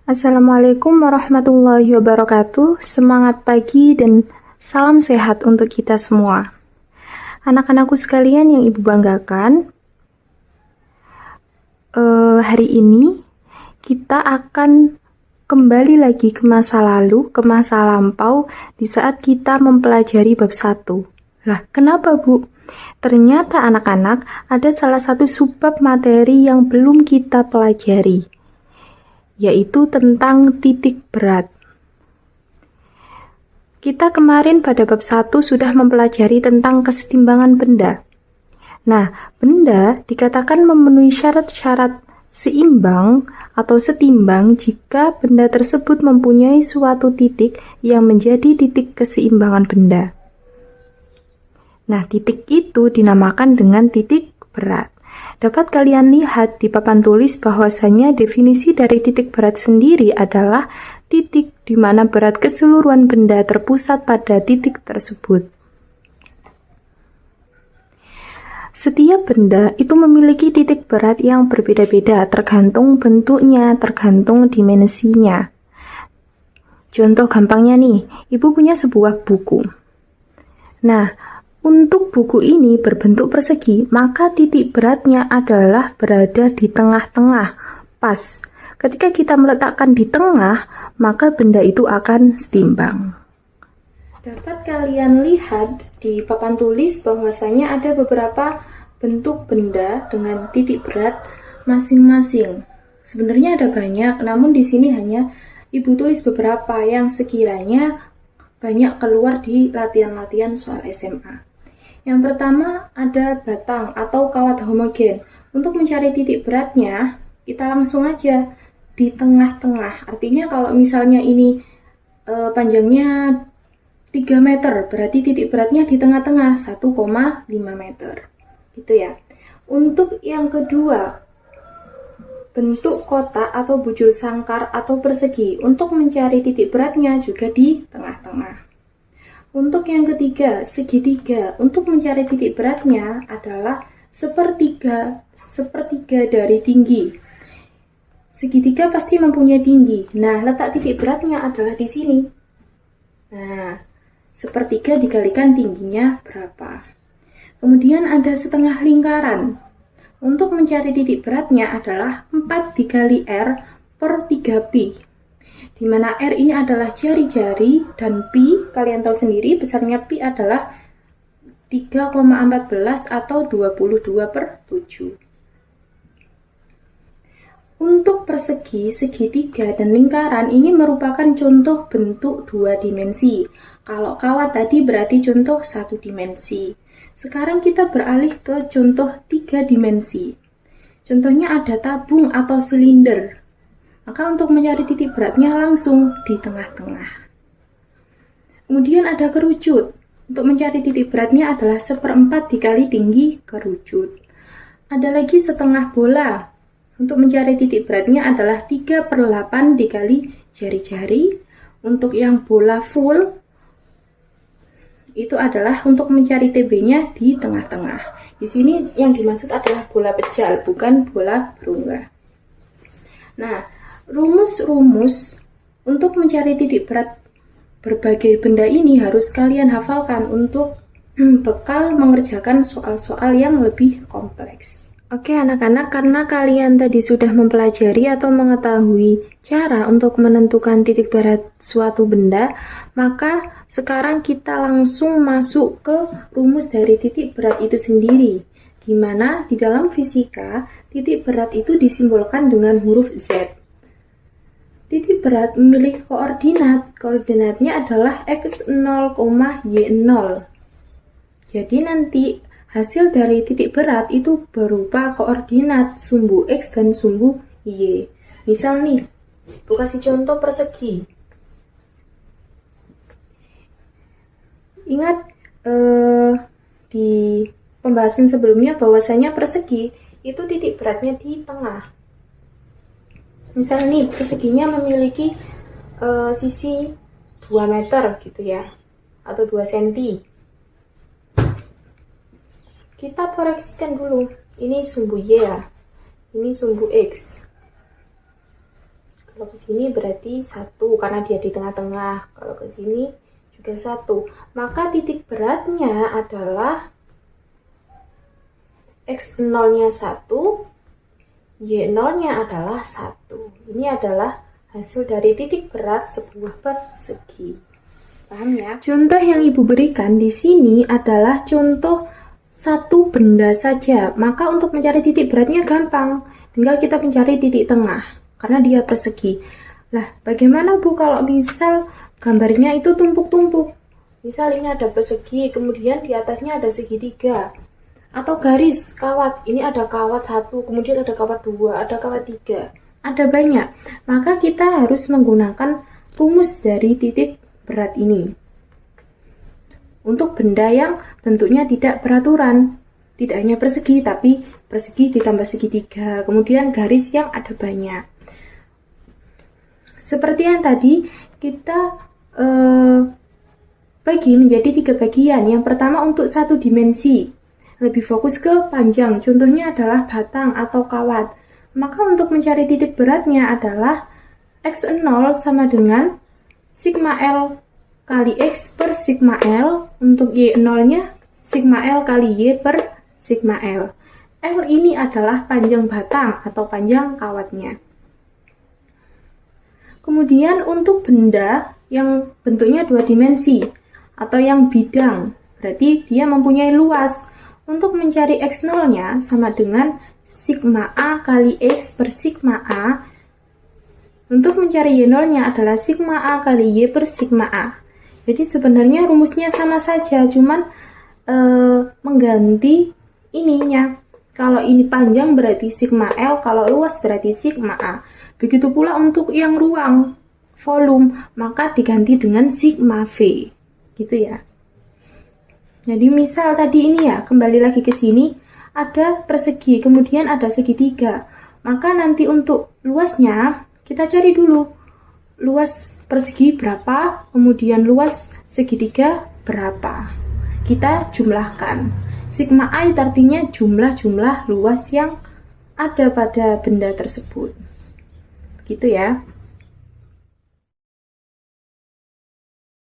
Assalamualaikum warahmatullahi wabarakatuh. Semangat pagi dan salam sehat untuk kita semua. Anak-anakku sekalian yang Ibu banggakan, hari ini kita akan kembali lagi ke masa lalu, ke masa lampau di saat kita mempelajari bab 1. Lah, kenapa Bu? Ternyata anak-anak ada salah satu subbab materi yang belum kita pelajari, yaitu tentang titik berat. Kita kemarin pada bab 1 sudah mempelajari tentang kesetimbangan benda. Nah, benda dikatakan memenuhi syarat-syarat seimbang atau setimbang jika benda tersebut mempunyai suatu titik yang menjadi titik keseimbangan benda. Nah, titik itu dinamakan dengan titik berat. Dapat kalian lihat di papan tulis bahwasanya definisi dari titik berat sendiri adalah titik di mana berat keseluruhan benda terpusat pada titik tersebut. Setiap benda itu memiliki titik berat yang berbeda-beda tergantung bentuknya, tergantung dimensinya. Contoh gampangnya nih, Ibu punya sebuah buku. Nah, untuk buku ini berbentuk persegi, maka titik beratnya adalah berada di tengah-tengah, pas. Ketika kita meletakkan di tengah, maka benda itu akan setimbang. Dapat kalian lihat di papan tulis bahwasanya ada beberapa bentuk benda dengan titik berat masing-masing. Sebenarnya ada banyak, namun di sini hanya Ibu tulis beberapa yang sekiranya banyak keluar di latihan-latihan soal SMA. Yang pertama ada batang atau kawat homogen. Untuk mencari titik beratnya, kita langsung aja di tengah-tengah. Artinya kalau misalnya ini panjangnya 3 meter, berarti titik beratnya di tengah-tengah 1,5 meter. Gitu ya. Untuk yang kedua, bentuk kotak atau bujur sangkar atau persegi. Untuk mencari titik beratnya juga di tengah-tengah. Untuk yang ketiga, segitiga. Untuk mencari titik beratnya adalah sepertiga dari tinggi. Segitiga pasti mempunyai tinggi. Nah, letak titik beratnya adalah di sini. Nah, sepertiga dikalikan tingginya berapa. Kemudian ada setengah lingkaran. Untuk mencari titik beratnya adalah 4 dikali R per 3pi. Di mana R ini adalah jari-jari dan pi, kalian tahu sendiri besarnya pi adalah 3,14 atau 22/7. Untuk persegi, segitiga, dan lingkaran ini merupakan contoh bentuk 2 dimensi. Kalau kawat tadi berarti contoh 1 dimensi. Sekarang kita beralih ke contoh 3 dimensi. Contohnya ada tabung atau silinder. Maka untuk mencari titik beratnya langsung di tengah-tengah. Kemudian ada kerucut. Untuk mencari titik beratnya adalah 1/4 dikali tinggi kerucut. Ada lagi setengah bola. Untuk mencari titik beratnya adalah 3/8 dikali jari-jari. Untuk yang bola full, itu adalah untuk mencari TB-nya di tengah-tengah. Di sini yang dimaksud adalah bola pejal, bukan bola berunggah. Nah, rumus-rumus untuk mencari titik berat berbagai benda ini harus kalian hafalkan untuk bekal mengerjakan soal-soal yang lebih kompleks. Oke anak-anak, karena kalian tadi sudah mempelajari atau mengetahui cara untuk menentukan titik berat suatu benda, maka sekarang kita langsung masuk ke rumus dari titik berat itu sendiri, di mana di dalam fisika titik berat itu disimbolkan dengan huruf Z. Titik berat memiliki koordinat. Koordinatnya adalah x0, y0. Jadi nanti hasil dari titik berat itu berupa koordinat sumbu x dan sumbu y. Misal nih, aku kasih contoh persegi. Ingat di pembahasan sebelumnya bahwasanya persegi itu titik beratnya di tengah. Misal nih, perseginya memiliki sisi 2 meter gitu ya, atau 2 cm. Kita proyeksikan dulu, ini sumbu Y ya, ini sumbu X. Kalau ke sini berarti 1 karena dia di tengah-tengah. Kalau ke sini juga 1. Maka titik beratnya adalah X0-nya 1, Y0-nya adalah 1. Ini adalah hasil dari titik berat sebuah persegi. Paham ya? Contoh yang Ibu berikan di sini adalah contoh satu benda saja. Maka untuk mencari titik beratnya gampang. Tinggal kita mencari titik tengah karena dia persegi. Lah, bagaimana Bu kalau misal gambarnya itu tumpuk-tumpuk? Misal ini ada persegi, kemudian di atasnya ada segitiga. Atau garis, kawat. Ini ada kawat 1, kemudian ada kawat 2, ada kawat 3. Ada banyak. Maka kita harus menggunakan rumus dari titik berat ini. Untuk benda yang bentuknya tidak beraturan. Tidak hanya persegi, tapi persegi ditambah segitiga. Kemudian garis yang ada banyak. Seperti yang tadi, kita bagi menjadi 3 bagian. Yang pertama untuk 1 dimensi. Lebih fokus ke panjang, contohnya adalah batang atau kawat. Maka untuk mencari titik beratnya adalah X0 sama dengan sigma L kali X per sigma L. Untuk Y0-nya sigma L kali Y per sigma L. L ini adalah panjang batang atau panjang kawatnya. Kemudian untuk benda yang bentuknya 2 dimensi atau yang bidang, berarti dia mempunyai luas. Untuk mencari X0-nya sama dengan sigma A kali X per sigma A. Untuk mencari Y0-nya adalah sigma A kali Y per sigma A. Jadi sebenarnya rumusnya sama saja, cuman mengganti ininya. Kalau ini panjang berarti sigma L, kalau luas berarti sigma A. Begitu pula untuk yang ruang, volume, maka diganti dengan sigma V. Gitu ya. Jadi misal tadi ini ya, kembali lagi ke sini, ada persegi, kemudian ada segitiga. Maka nanti untuk luasnya, kita cari dulu. Luas persegi berapa, kemudian luas segitiga berapa. Kita jumlahkan. Sigma A itu artinya jumlah-jumlah luas yang ada pada benda tersebut. Gitu ya.